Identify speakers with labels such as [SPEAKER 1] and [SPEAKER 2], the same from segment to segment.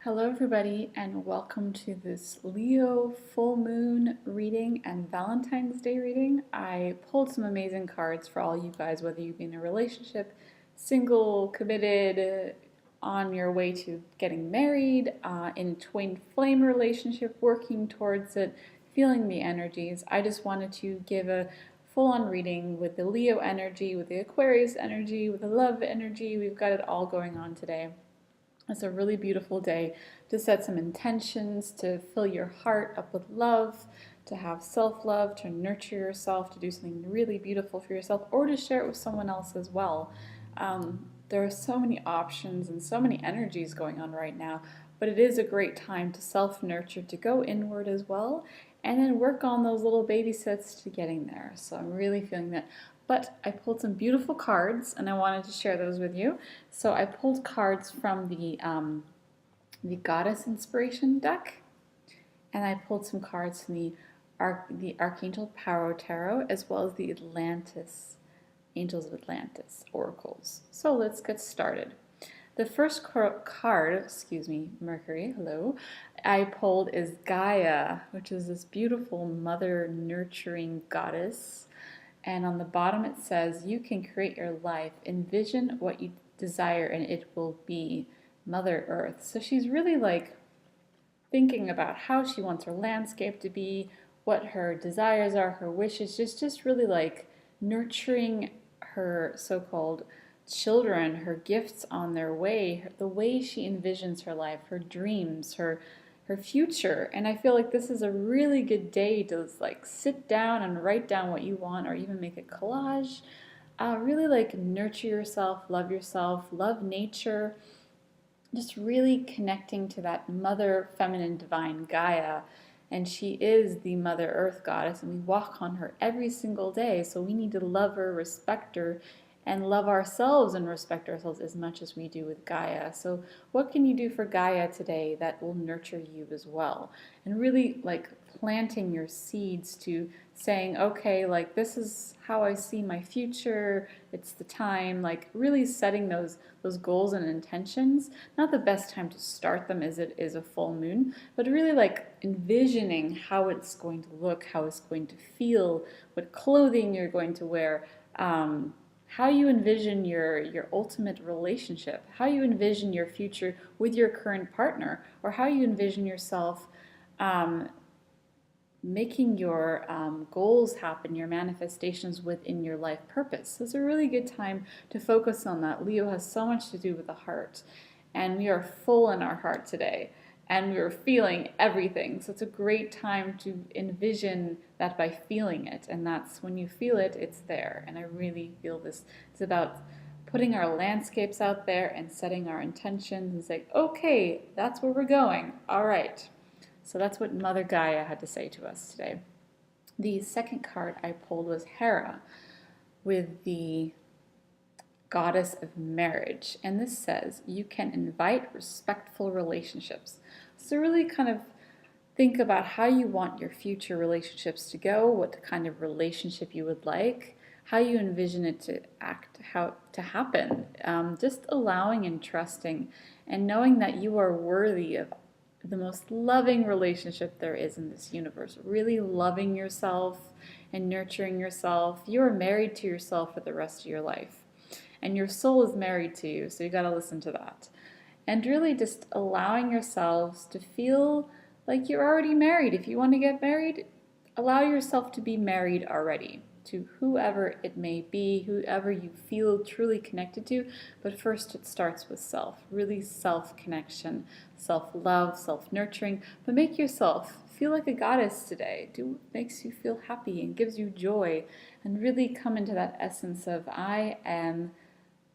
[SPEAKER 1] Hello everybody and welcome to this Leo full moon reading and Valentine's Day reading. I pulled some amazing cards for all you guys, whether you be in a relationship, single, committed, on your way to getting married, in a twin flame relationship, working towards it, feeling the energies. I just wanted to give a full-on reading with the Leo energy, with the Aquarius energy, with the love energy. We've got it all going on today. It's a really beautiful day to set some intentions, to fill your heart up with love, to have self-love, to nurture yourself, to do something really beautiful for yourself, or to share it with someone else as well. There are so many options and so many energies going on right now, but it is a great time to self-nurture, to go inward as well, and then work on those little baby steps to getting there. So I'm really feeling that. But I pulled some beautiful cards and I wanted to share those with you. So I pulled cards from the Goddess Inspiration deck, and I pulled some cards from the Archangel Power Tarot, as well as the Angels of Atlantis oracles. So let's get started. The first card, excuse me, Mercury, hello, I pulled is Gaia, which is this beautiful mother nurturing goddess. And on the bottom it says, you can create your life, envision what you desire and it will be, Mother Earth. So she's really like thinking about how she wants her landscape to be, what her desires are, her wishes, just really like nurturing her so-called children, her gifts on their way, the way she envisions her life, her dreams, her future. And I feel like this is a really good day to like sit down and write down what you want, or even make a collage. Really like nurture yourself, love nature, just really connecting to that mother feminine divine Gaia. And she is the Mother Earth goddess, and we walk on her every single day. So we need to love her, respect her, and love ourselves and respect ourselves as much as we do with Gaia. So what can you do for Gaia today that will nurture you as well? And really like planting your seeds to saying, okay, like this is how I see my future, it's the time, like really setting those goals and intentions. Not the best time to start them as it is a full moon, but really like envisioning how it's going to look, how it's going to feel, what clothing you're going to wear, how you envision your ultimate relationship, how you envision your future with your current partner, or how you envision yourself making your goals happen, your manifestations within your life purpose. So it's a really good time to focus on that. Leo has so much to do with the heart, and we are full in our heart today, and we are feeling everything. So it's a great time to envision that by feeling it, and that's when you feel it, it's there. And I really feel this. It's about putting our landscapes out there and setting our intentions and say, okay, that's where we're going. All right. So that's what Mother Gaia had to say to us today. The second card I pulled was Hera with the Goddess of Marriage. And this says, you can invite respectful relationships. So really kind of think about how you want your future relationships to go, what kind of relationship you would like, how you envision it to how to happen. Just allowing and trusting and knowing that you are worthy of the most loving relationship there is in this universe. Really loving yourself and nurturing yourself. You are married to yourself for the rest of your life. And your soul is married to you, so you got to listen to that. And really just allowing yourselves to feel like you're already married. If you want to get married, allow yourself to be married already to whoever it may be, whoever you feel truly connected to. But first it starts with self, really self-connection, self-love, self-nurturing. But make yourself feel like a goddess today. Do what makes you feel happy and gives you joy, and really come into that essence of I am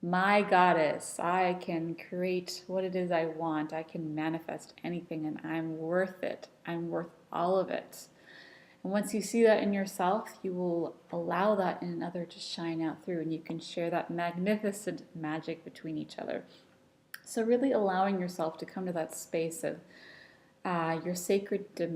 [SPEAKER 1] my goddess. I can create what it is I want. I can manifest anything, and I'm worth it. I'm worth all of it. And once you see that in yourself, you will allow that in another to shine out through, and you can share that magnificent magic between each other. So really allowing yourself to come to that space of your sacred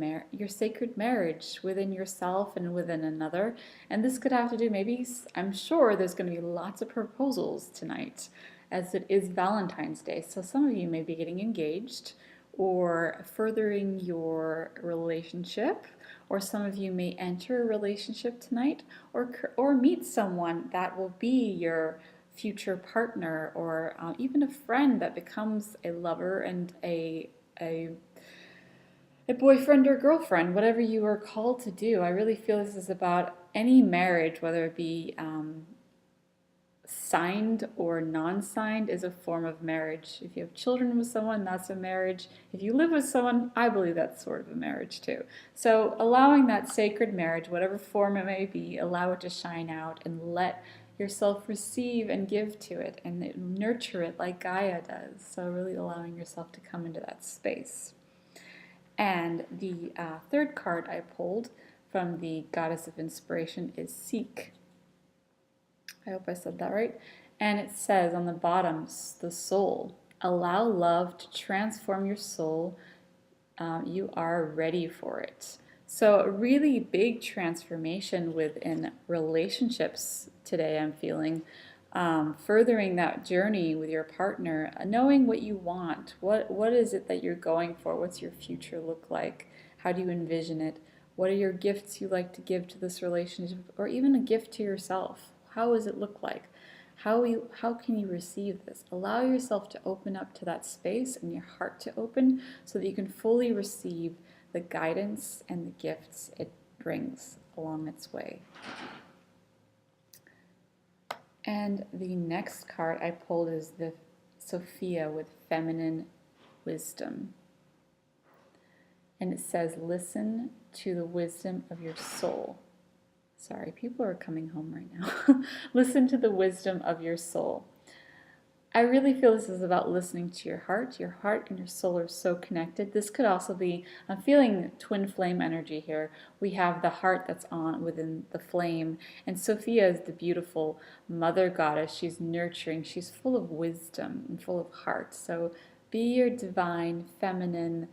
[SPEAKER 1] marriage within yourself and within another. And this could have to do, maybe, I'm sure there's going to be lots of proposals tonight, as it is Valentine's Day. So some of you may be getting engaged, or furthering your relationship, or some of you may enter a relationship tonight, or meet someone that will be your future partner, or even a friend that becomes a lover and a boyfriend or girlfriend, whatever you are called to do. I really feel this is about any marriage, whether it be signed or non-signed, is a form of marriage. If you have children with someone, that's a marriage. If you live with someone, I believe that's sort of a marriage too. So allowing that sacred marriage, whatever form it may be, allow it to shine out and let yourself receive and give to it and nurture it like Gaia does. So really allowing yourself to come into that space. And the third card I pulled from the Goddess of Inspiration is Seek. I hope I said that right. And it says on the bottom, the soul. Allow love to transform your soul. You are ready for it. So a really big transformation within relationships today, I'm feeling. Furthering that journey with your partner, knowing what you want. What is it that you're going for? What's your future look like? How do you envision it? What are your gifts you like to give to this relationship, or even a gift to yourself? How does it look like? How can you receive this? Allow yourself to open up to that space and your heart to open so that you can fully receive the guidance and the gifts it brings along its way. And the next card I pulled is the Sophia with feminine wisdom. And it says, listen to the wisdom of your soul. Sorry, people are coming home right now. Listen to the wisdom of your soul. I really feel this is about listening to your heart. Your heart and your soul are so connected. This could also be, I'm feeling twin flame energy here. We have the heart that's on within the flame, and Sophia is the beautiful mother goddess. She's nurturing, she's full of wisdom and full of heart. So be your divine, feminine,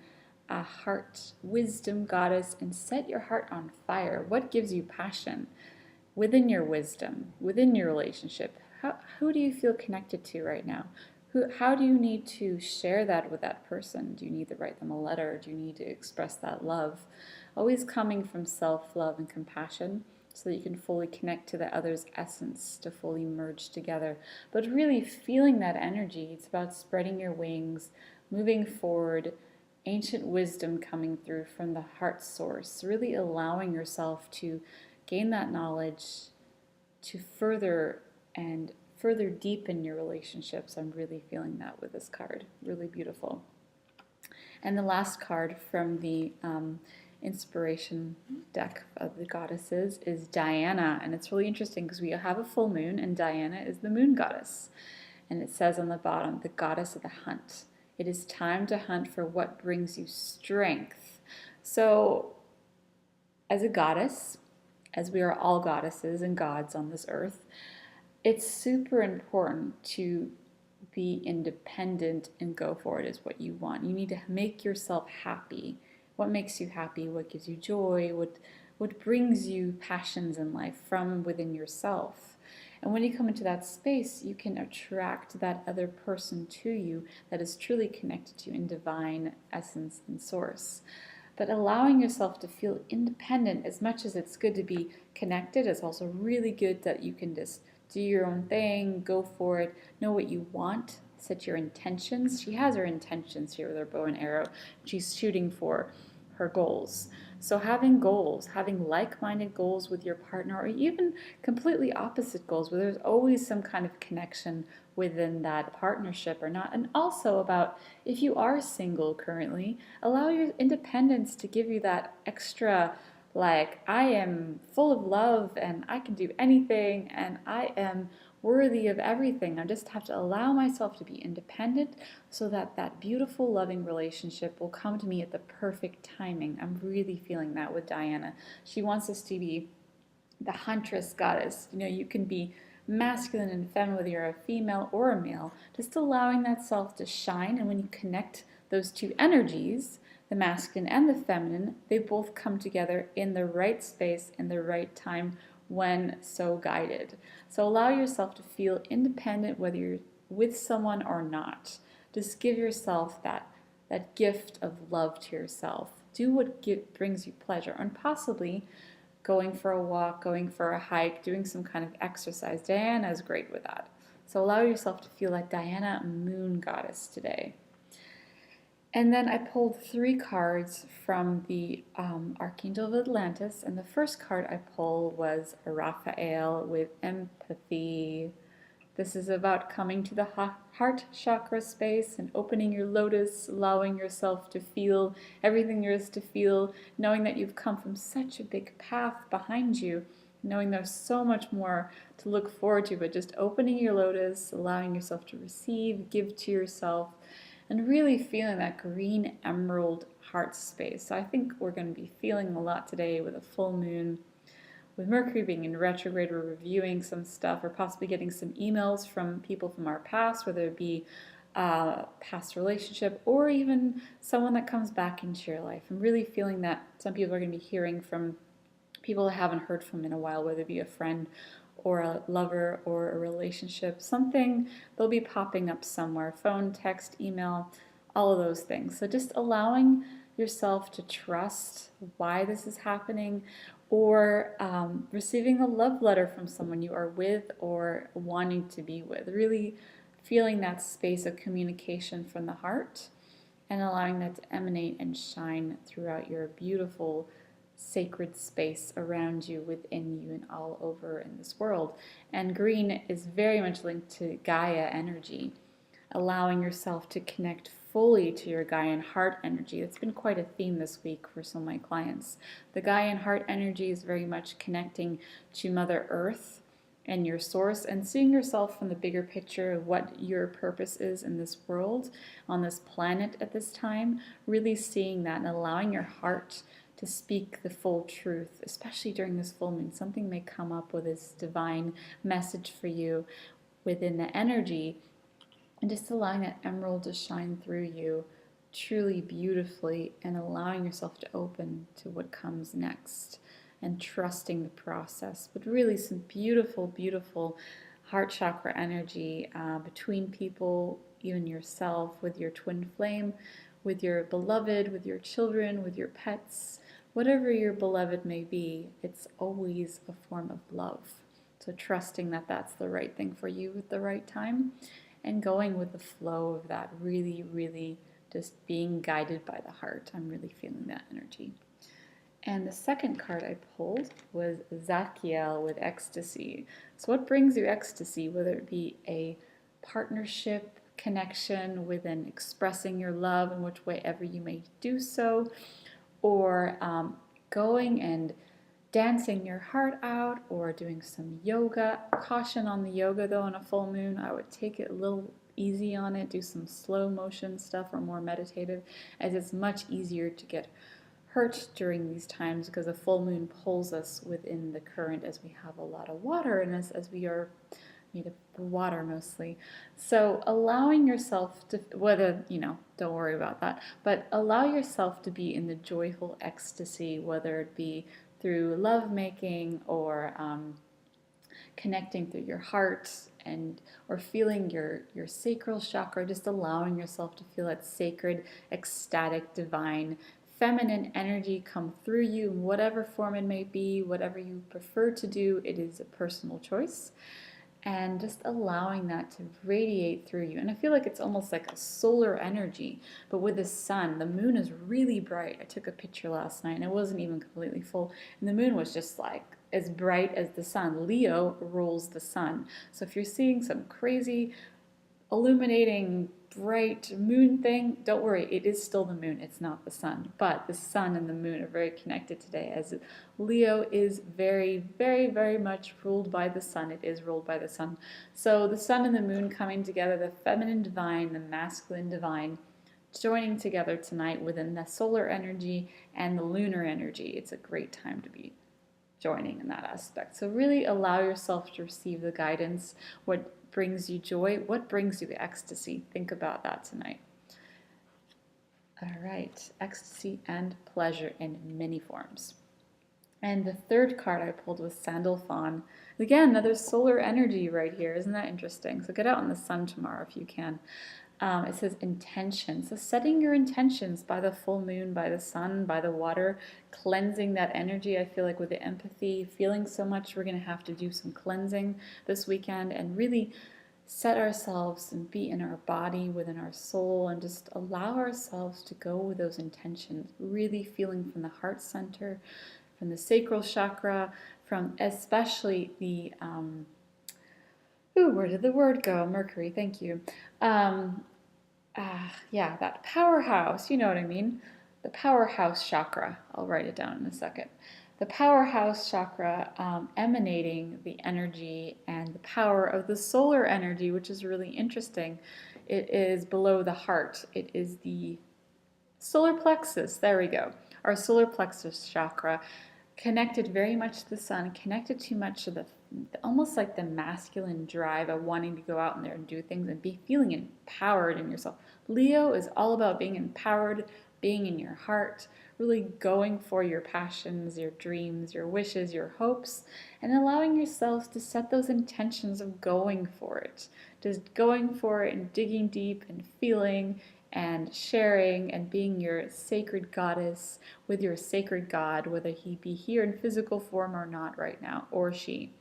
[SPEAKER 1] heart, wisdom goddess, and set your heart on fire. What gives you passion within your wisdom, within your relationship? Who do you feel connected to right now? How do you need to share that with that person? Do you need to write them a letter? Do you need to express that love? Always coming from self-love and compassion so that you can fully connect to the other's essence, to fully merge together. But really feeling that energy, it's about spreading your wings, moving forward, ancient wisdom coming through from the heart source, really allowing yourself to gain that knowledge to further deepen your relationships. I'm really feeling that with this card. Really beautiful. And the last card from the inspiration deck of the goddesses is Diana. And it's really interesting because we have a full moon and Diana is the moon goddess. And it says on the bottom, the goddess of the hunt. It is time to hunt for what brings you strength. So as a goddess, as we are all goddesses and gods on this earth, it's super important to be independent and go for it is what you want. You need to make yourself happy. What makes you happy? What gives you joy? What brings you passions in life from within yourself? And when you come into that space, you can attract that other person to you that is truly connected to you in divine essence and source. But allowing yourself to feel independent, as much as it's good to be connected, it's also really good that you can just do your own thing, go for it, know what you want, set your intentions. She has her intentions here with her bow and arrow. She's shooting for her goals. So having goals, having like-minded goals with your partner, or even completely opposite goals, where there's always some kind of connection within that partnership or not. And also about, if you are single currently, allow your independence to give you that extra, like, I am full of love and I can do anything and I am worthy of everything. I just have to allow myself to be independent so that that beautiful, loving relationship will come to me at the perfect timing. I'm really feeling that with Diana. She wants us to be the huntress goddess. You know, you can be masculine and feminine, whether you're a female or a male, just allowing that self to shine. And when you connect those two energies, the masculine and the feminine, they both come together in the right space, in the right time, when so guided. So allow yourself to feel independent whether you're with someone or not. Just give yourself that that gift of love to yourself. Do what brings you pleasure, and possibly going for a walk, going for a hike, doing some kind of exercise. Diana is great with that. So allow yourself to feel like Diana, moon goddess today. And then I pulled 3 cards from the Archangel of Atlantis, and the first card I pulled was Raphael with empathy. This is about coming to the heart chakra space and opening your lotus, allowing yourself to feel everything there is to feel, knowing that you've come from such a big path behind you, knowing there's so much more to look forward to, but just opening your lotus, allowing yourself to receive, give to yourself, and really feeling that green emerald heart space. So I think we're going to be feeling a lot today with a full moon. With Mercury being in retrograde, we're reviewing some stuff or possibly getting some emails from people from our past, whether it be a past relationship or even someone that comes back into your life. I'm really feeling that some people are going to be hearing from people I haven't heard from in a while, whether it be a friend or a lover or a relationship. Something they'll be popping up somewhere, phone, text, email, all of those things. So just allowing yourself to trust why this is happening, or receiving a love letter from someone you are with or wanting to be with. Really feeling that space of communication from the heart and allowing that to emanate and shine throughout your beautiful sacred space around you, within you, and all over in this world. And green is very much linked to Gaia energy, allowing yourself to connect fully to your Gaian heart energy. It's been quite a theme this week for some of my clients. The Gaian heart energy is very much connecting to Mother Earth and your source, and seeing yourself from the bigger picture of what your purpose is in this world, on this planet at this time. Really seeing that and allowing your heart to speak the full truth, especially during this full moon. Something may come up with this divine message for you within the energy, and just allowing that emerald to shine through you truly beautifully, and allowing yourself to open to what comes next and trusting the process. But really some beautiful, beautiful heart chakra energy between people, even yourself, with your twin flame, with your beloved, with your children, with your pets. Whatever your beloved may be, it's always a form of love. So trusting that that's the right thing for you at the right time, and going with the flow of that, really, really just being guided by the heart. I'm really feeling that energy. And the second card I pulled was Zachiel with ecstasy. So what brings you ecstasy, whether it be a partnership connection within expressing your love in which way ever you may do so, or going and dancing your heart out, or doing some yoga. Caution on the yoga though on a full moon. I would take it a little easy on it, do some slow motion stuff or more meditative, as it's much easier to get hurt during these times because a full moon pulls us within the current, as we have a lot of water in us, as we are made of water mostly. So allowing yourself to, whether, don't worry about that, but allow yourself to be in the joyful ecstasy, whether it be through lovemaking or connecting through your heart, and or feeling your sacral chakra, just allowing yourself to feel that sacred, ecstatic, divine, feminine energy come through you in whatever form it may be, whatever you prefer to do. It is a personal choice. And just allowing that to radiate through you. And I feel like it's almost like a solar energy, but with the sun. The moon is really bright. I took a picture last night and it wasn't even completely full, and the moon was just like as bright as the sun. Leo rules the sun. So if you're seeing some crazy illuminating bright moon thing, don't worry, it is still the moon, it's not the sun. But the sun and the moon are very connected today, as Leo is very, very, very much ruled by the sun. It is ruled by the sun. So the sun and the moon coming together, the feminine divine, the masculine divine, joining together tonight within the solar energy and the lunar energy. It's a great time to be joining in that aspect. So really allow yourself to receive the guidance. What brings you joy? What brings you ecstasy? Think about that tonight. All right, ecstasy and pleasure in many forms. And the third card I pulled was Sandalphon. Again, another solar energy right here. Isn't that interesting? So get out in the sun tomorrow if you can. It says intention. So setting your intentions by the full moon, by the sun, by the water, cleansing that energy. I feel like with the empathy, feeling so much, we're going to have to do some cleansing this weekend and really set ourselves and be in our body, within our soul, and just allow ourselves to go with those intentions, really feeling from the heart center, from the sacral chakra, from especially the where did the word go? Mercury, thank you. Um, yeah, that powerhouse, you know what I mean? The powerhouse chakra. I'll write it down in a second. The powerhouse chakra emanating the energy and the power of the solar energy, which is really interesting. It is below the heart. It is the solar plexus. There we go. Our solar plexus chakra, connected very much to the sun, connected too much to the almost like the masculine drive of wanting to go out in there and do things and be feeling empowered in yourself. Leo is all about being empowered, being in your heart, really going for your passions, your dreams, your wishes, your hopes, and allowing yourselves to set those intentions of going for it. Just going for it and digging deep and feeling and sharing and being your sacred goddess with your sacred God, whether he be here in physical form or not right now, or she.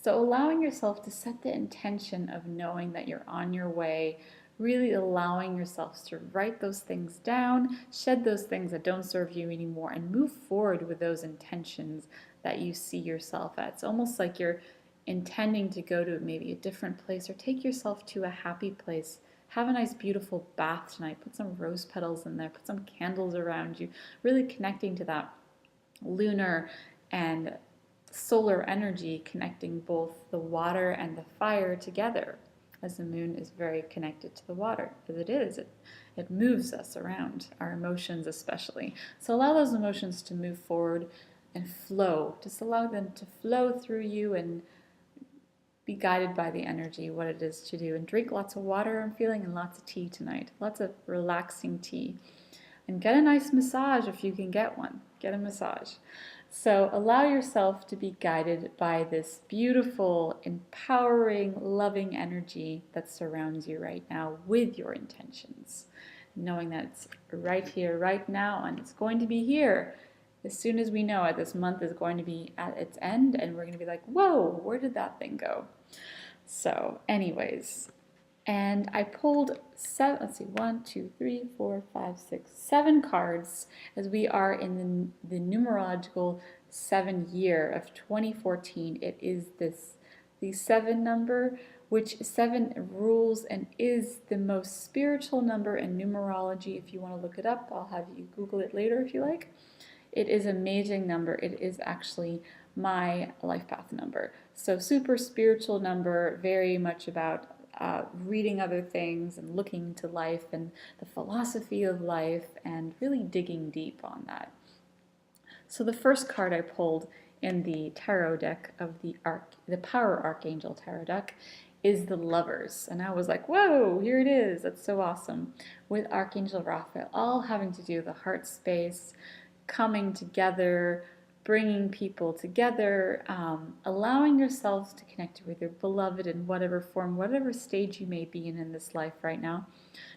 [SPEAKER 1] So allowing yourself to set the intention of knowing that you're on your way, really allowing yourselves to write those things down, shed those things that don't serve you anymore, and move forward with those intentions that you see yourself at. It's almost like you're intending to go to maybe a different place or take yourself to a happy place. Have a nice, beautiful bath tonight. Put some rose petals in there. Put some candles around you. Really connecting to that lunar and solar energy, connecting both the water and the fire together, as the moon is very connected to the water, as it is. It moves us around, our emotions especially. So allow those emotions to move forward and flow. Just allow them to flow through you and be guided by the energy, what it is to do. And drink lots of water, I'm feeling, and lots of tea tonight. Lots of relaxing tea. And get a nice massage if you can get one. Get a massage. So allow yourself to be guided by this beautiful, empowering, loving energy that surrounds you right now with your intentions. Knowing that it's right here, right now, and it's going to be here as soon as we know it. This month is going to be at its end, and we're going to be like, whoa, where did that thing go? So, anyways, and I pulled seven, let's see, 1, 2, 3, 4, 5, 6, 7 cards as we are in the numerological 7 year of 2014. It is the 7 number, which 7 rules and is the most spiritual number in numerology. If you want to look it up, I'll have you Google it later if you like. It is an amazing number. It is actually my life path number. So super spiritual number, very much about reading other things and looking into life and the philosophy of life and really digging deep on that. So the first card I pulled in the tarot deck of the Power Archangel tarot deck is the Lovers. And I was like, whoa, here it is. That's so awesome. With Archangel Raphael, all having to do with the heart space, coming together, bringing people together, allowing yourselves to connect with your beloved in whatever form, whatever stage you may be in this life right now.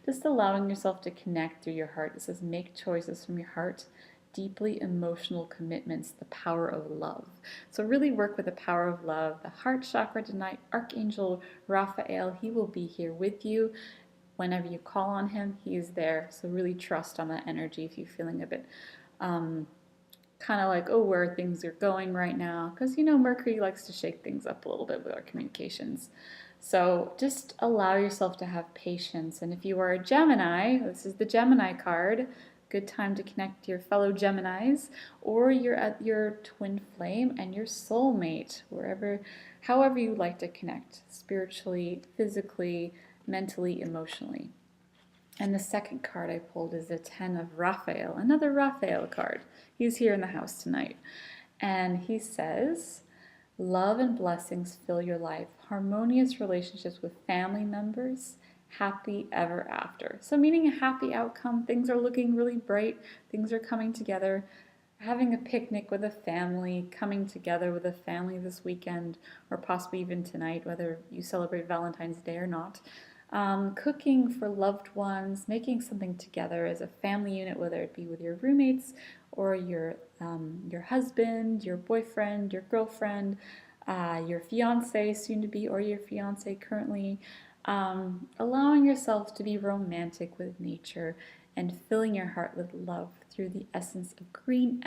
[SPEAKER 1] Just allowing yourself to connect through your heart. It says make choices from your heart, deeply emotional commitments, the power of love. So really work with the power of love. The heart chakra tonight, Archangel Raphael, he will be here with you. Whenever you call on him, he is there. So really trust on that energy if you're feeling a bit kind of like, oh, where things are going right now. Because, Mercury likes to shake things up a little bit with our communications. So just allow yourself to have patience. And if you are a Gemini, this is the Gemini card. Good time to connect to your fellow Geminis, or you're at your twin flame and your soulmate, however you like to connect, spiritually, physically, mentally, emotionally. And the second card I pulled is the 10 of Raphael, another Raphael card. He's here in the house tonight. And he says, love and blessings fill your life, harmonious relationships with family members, happy ever after. So meaning a happy outcome, things are looking really bright, things are coming together. Having a picnic with a family, coming together with a family this weekend, or possibly even tonight, whether you celebrate Valentine's Day or not. cooking for loved ones, making something together as a family unit, whether it be with your roommates or your husband, your boyfriend, your girlfriend, your fiance soon to be, or your fiance currently. Allowing yourself to be romantic with nature and filling your heart with love through the essence of green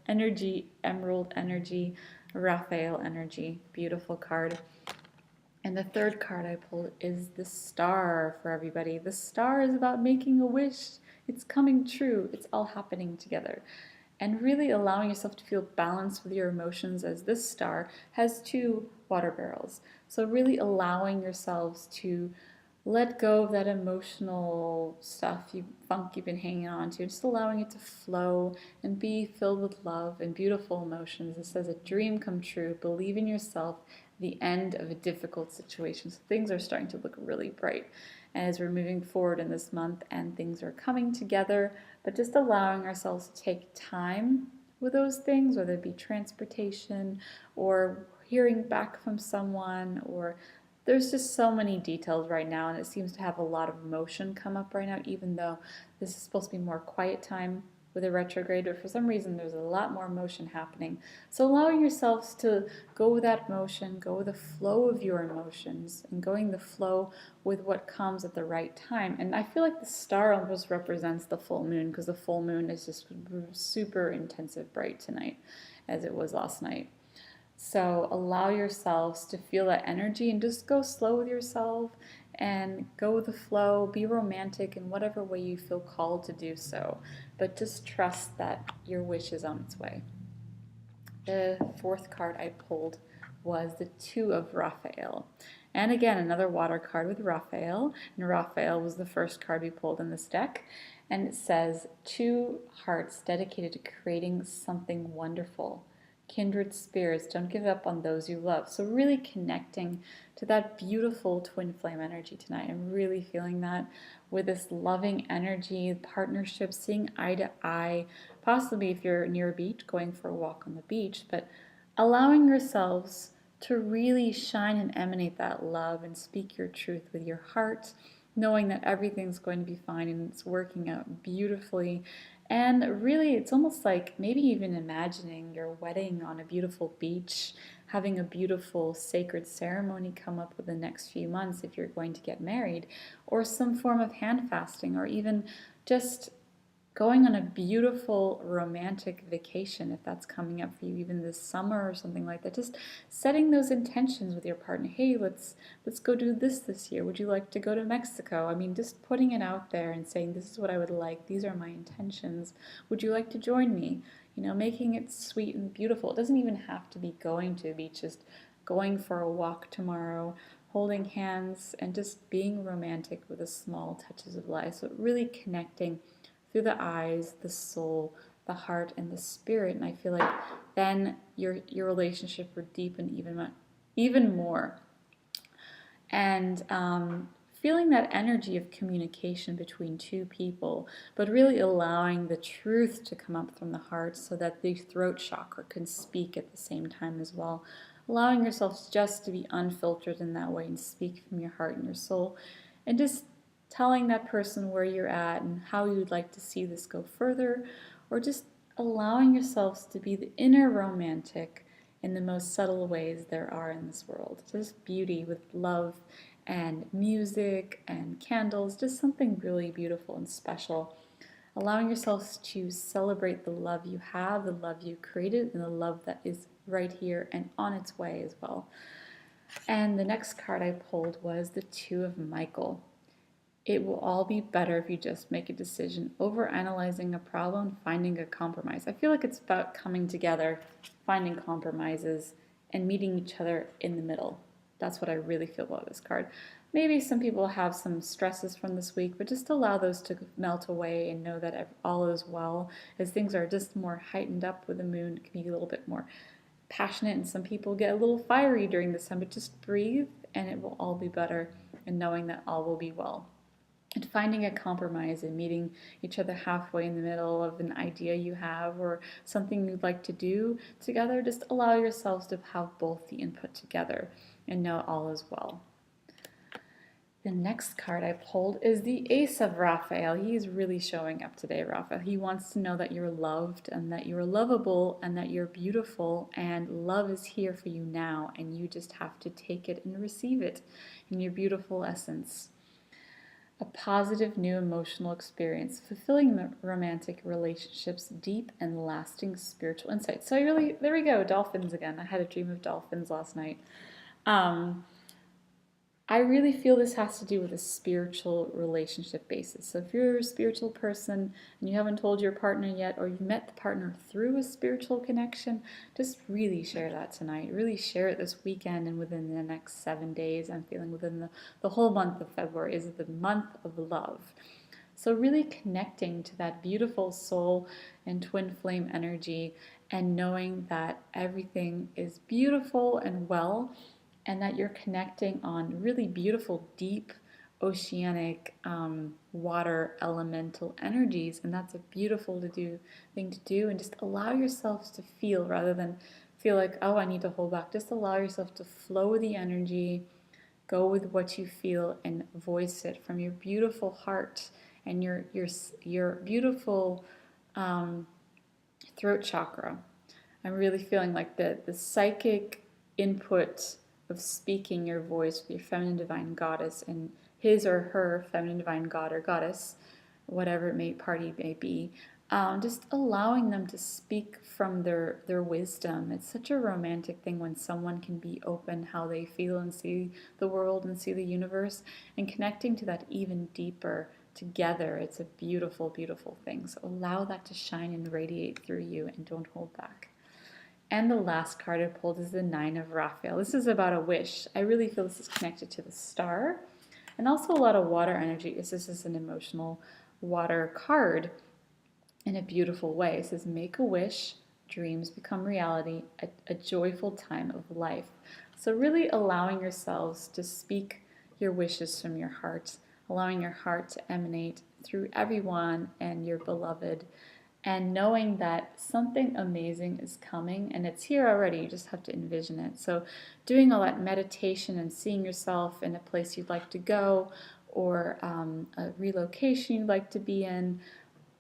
[SPEAKER 1] energy, emerald energy, Raphael energy. Beautiful card. And the third card I pulled is the star for everybody. The star is about making a wish. It's coming true. It's all happening together. And really allowing yourself to feel balanced with your emotions, as this star has two water barrels. So really allowing yourselves to let go of that emotional stuff, funk you've been hanging on to, just allowing it to flow and be filled with love and beautiful emotions. It says a dream come true, believe in yourself, the end of a difficult situation. So things are starting to look really bright as we're moving forward in this month and things are coming together, but just allowing ourselves to take time with those things, whether it be transportation or hearing back from someone, or there's just so many details right now, and it seems to have a lot of emotion come up right now, even though this is supposed to be more quiet time with a retrograde, but for some reason there's a lot more emotion happening. So allowing yourselves to go with that emotion, go with the flow of your emotions, and going the flow with what comes at the right time. And I feel like the star almost represents the full moon, because the full moon is just super intensive bright tonight, as it was last night. So allow yourselves to feel that energy and just go slow with yourself and go with the flow. Be romantic in whatever way you feel called to do so, but just trust that your wish is on its way. The fourth card I pulled was the Two of Raphael. And again, another water card with Raphael. And Raphael was the first card we pulled in this deck. And it says, two hearts dedicated to creating something wonderful. Kindred spirits, don't give up on those you love. So really connecting to that beautiful twin flame energy tonight. I'm really feeling that with this loving energy, partnership, seeing eye to eye, possibly if you're near a beach, going for a walk on the beach, but allowing yourselves to really shine and emanate that love and speak your truth with your heart, knowing that everything's going to be fine and it's working out beautifully. And really, it's almost like maybe even imagining your wedding on a beautiful beach, having a beautiful sacred ceremony come up with the next few months if you're going to get married, or some form of hand fasting, or even just going on a beautiful romantic vacation if that's coming up for you, even this summer or something like that. Just setting those intentions with your partner. Hey, let's go do this year. Would you like to go to Mexico? I mean, just putting it out there and saying, this is what I would like, these are my intentions, would you like to join me? Making it sweet and beautiful. It doesn't even have to be going to the beach, just going for a walk tomorrow, holding hands, and just being romantic with the small touches of life. So really connecting through the eyes, the soul, the heart, and the spirit. And I feel like then your relationship will deepen even more. And feeling that energy of communication between two people, but really allowing the truth to come up from the heart so that the throat chakra can speak at the same time as well. Allowing yourself just to be unfiltered in that way and speak from your heart and your soul, and just telling that person where you're at and how you would like to see this go further, or just allowing yourselves to be the inner romantic in the most subtle ways there are in this world. Just beauty with love and music and candles, just something really beautiful and special. Allowing yourselves to celebrate the love you have, the love you created, and the love that is right here and on its way as well. And the next card I pulled was the Two of Michael. It will all be better if you just make a decision. Over analyzing a problem, finding a compromise. I feel like it's about coming together, finding compromises, and meeting each other in the middle. That's what I really feel about this card. Maybe some people have some stresses from this week, but just allow those to melt away and know that all is well, as things are just more heightened up with the moon. It can be a little bit more passionate, and some people get a little fiery during this time, but just breathe and it will all be better, and knowing that all will be well. And finding a compromise and meeting each other halfway in the middle of an idea you have or something you'd like to do together. Just allow yourselves to have both the input together and know all is well. The next card I pulled is the Ace of Raphael. He's really showing up today, Raphael. He wants to know that you're loved and that you're lovable and that you're beautiful, and love is here for you now, and you just have to take it and receive it in your beautiful essence. A positive new emotional experience, fulfilling romantic relationships, deep and lasting spiritual insight. So really, there we go, dolphins again. I had a dream of dolphins last night. I really feel this has to do with a spiritual relationship basis. So if you're a spiritual person and you haven't told your partner yet, or you've met the partner through a spiritual connection, just really share that tonight. Really share it this weekend and within the next 7 days. I'm feeling within the whole month of February is the month of love. So really connecting to that beautiful soul and twin flame energy and knowing that everything is beautiful and well, and that you're connecting on really beautiful, deep, oceanic water elemental energies. And that's a beautiful thing to do. And just allow yourselves to feel rather than feel like, oh, I need to hold back. Just allow yourself to flow with the energy, go with what you feel, and voice it from your beautiful heart and your beautiful throat chakra. I'm really feeling like the psychic input of speaking your voice with your feminine divine goddess and his or her feminine divine god or goddess, whatever party may be, just allowing them to speak from their wisdom. It's such a romantic thing when someone can be open how they feel and see the world and see the universe, and connecting to that even deeper together. It's a beautiful, beautiful thing. So allow that to shine and radiate through you and don't hold back. And the last card I pulled is the Nine of Raphael. This is about a wish. I really feel this is connected to the star and also a lot of water energy. This is an emotional water card in a beautiful way. It says, make a wish, dreams become reality, a joyful time of life. So really allowing yourselves to speak your wishes from your heart, allowing your heart to emanate through everyone and your beloved, and knowing that something amazing is coming and it's here already. You just have to envision it. So doing all that meditation and seeing yourself in a place you'd like to go, or a relocation you'd like to be in,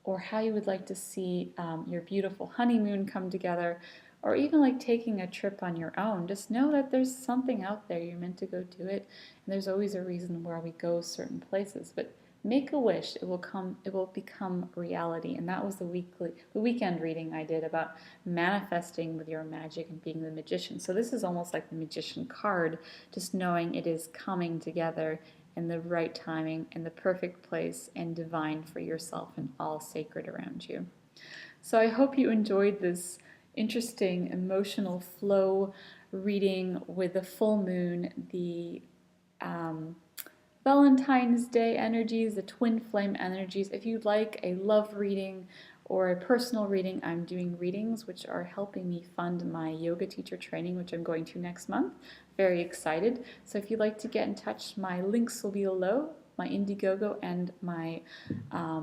[SPEAKER 1] or how you would like to see your beautiful honeymoon come together, or even like taking a trip on your own. Just know that there's something out there. You're meant to go do it, and there's always a reason why we go certain places. But make a wish, it will become reality. And that was the weekend reading I did about manifesting with your magic and being the magician. So this is almost like the magician card, just knowing it is coming together in the right timing, in the perfect place, and divine for yourself and all sacred around you. So I hope you enjoyed this interesting emotional flow reading with the full moon, the Valentine's Day energies, the twin flame energies. If you'd like a love reading or a personal reading, I'm doing readings which are helping me fund my yoga teacher training, which I'm going to next month. Very excited. So if you'd like to get in touch, my links will be below, my Indiegogo and my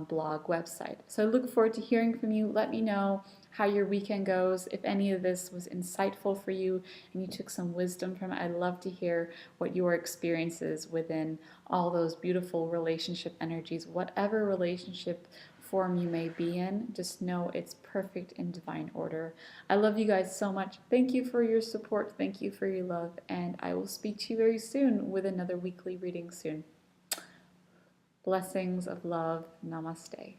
[SPEAKER 1] blog website. So I look forward to hearing from you. Let me know how your weekend goes. If any of this was insightful for you and you took some wisdom from it, I'd love to hear what your experiences within all those beautiful relationship energies, whatever relationship form you may be in. Just know it's perfect in divine order. I love you guys so much. Thank you for your support. Thank you for your love. And I will speak to you very soon with another weekly reading soon. Blessings of love. Namaste.